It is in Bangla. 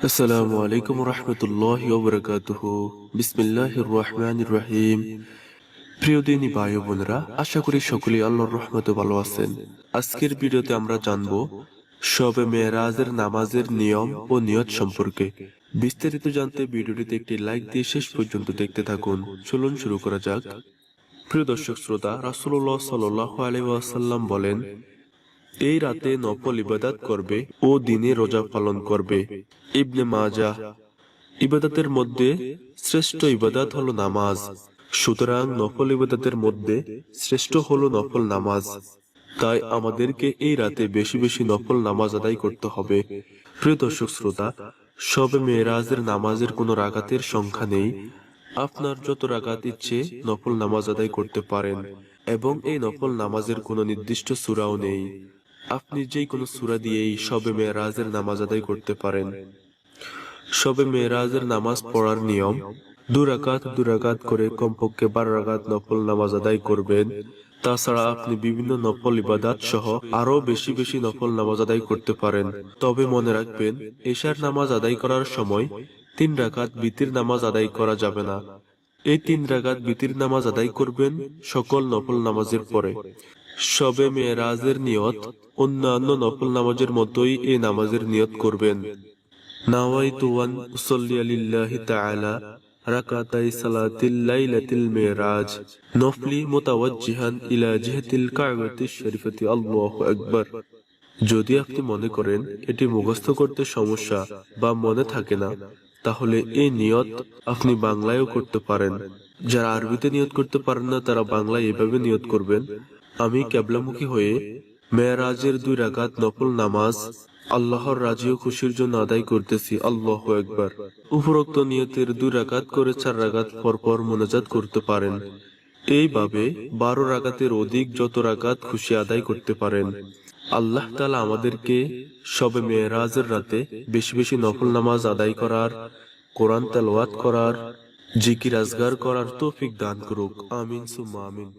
আসসালামু আলাইকুম রহমতুল্লাহি ওয়া বারাকাতুহু। বিসমিল্লাহির রহমানির রহিম। প্রিয় দিনী ভাই ও বোনেরা, আশা করি সকলেই আল্লাহর রহমতে ভালো আছেন। আজকের ভিডিওতে আমরা জানব শবে মেরাজের নামাজের নিয়ম ও নিয়ত সম্পর্কে। বিস্তারিত জানতে ভিডিওটিতে একটি লাইক দিয়ে শেষ পর্যন্ত দেখতে থাকুন। চলুন শুরু করা যাক। প্রিয় দর্শক শ্রোতা, রাসূলুল্লাহ সাল্লাল্লাহু আলাইহি ওয়াসাল্লাম বলেন, এই রাতে নফল ইবাদত করবে ও দিনে রোজা পালন করবে। ইবনে মাজাহ। ইবাদতের মধ্যে শ্রেষ্ঠ ইবাদত হলো নামাজ। সুতরাং নফল ইবাদতের মধ্যে শ্রেষ্ঠ হলো নফল নামাজ। তাই আমাদেরকে এই রাতে বেশি বেশি নফল নামাজ আদায় করতে হবে। প্রিয় দর্শক শ্রোতা, শবে মেরাজের নামাজের কোনো রাকাতের সংখ্যা নেই। আপনার যত রাকাত ইচ্ছে নফল নামাজ আদায় করতে পারেন, এবং এই নফল নামাজের কোনো নির্দিষ্ট সূরাও নেই। আপনি যে কোনো সূরা দিয়েই শবে মেরাজের নামাজ আদায় করতে পারেন। শবে মেরাজের নামাজ পড়ার নিয়ম: দু রাকাত করে কমপক্ষে 12 রাকাত নফল নামাজ আদায় করবেন। তাছাড়া আপনি বিভিন্ন নফল ইবাদত সহ আরো বেশি বেশি নফল নামাজ আদায় করতে পারেন। তবে মনে রাখবেন, এশার নামাজ আদায় করার সময় 3 রাকাত বিতির নামাজ আদায় করা যাবে না। এই 3 রাকাত বিতির নামাজ আদায় করবেন সকল নফল নামাজের পরে। শবে মেরাজের নিয়ত: অন্যান্য নফল নামাজের মতোই এই নামাজের নিয়ত করবেন। নাওয়াইতু আন উসাল্লিয়া লিল্লাহি তাআলা রাকাতাই সালাতিল লাইলাতিল মিরাজ নফলি মুতাওয়াজ্জিহান ইলা জিহাতিল কাবাতিশ শরীফাতি। আল্লাহু আকবার। যদি আপনি মনে করেন এটি মুখস্থ করতে সমস্যা বা মনে থাকে না, তাহলে এই নিয়ত আপনি বাংলায়ও করতে পারেন। যারা আরবিতে নিয়ত করতে পারেন না, তারা বাংলায় এভাবে নিয়ত করবেন: আমি কিবলামুখী হয়ে মেরাজের 2 রাকাত নফল নামাজ আল্লাহর রাজি ও খুশির জন্য আদায় করতেছি। আল্লাহু আকবার। উপরোক্ত নিয়তের 2 রাকাত করে 4 রাকাত পরপর মুনাজাত করতে পারেন। এইভাবে 12 রাকাতের অধিক যত রাকাত খুশি আদায় করতে পারেন। আল্লাহ তাআলা আমাদেরকে শবে মেরাজের রাতে বেশি বেশি নফল নামাজ আদায় করার, কোরআন তেলাওয়াত করার, জিকির আজগার করার তৌফিক দান করুক। আমিন সুম্মা আমিন।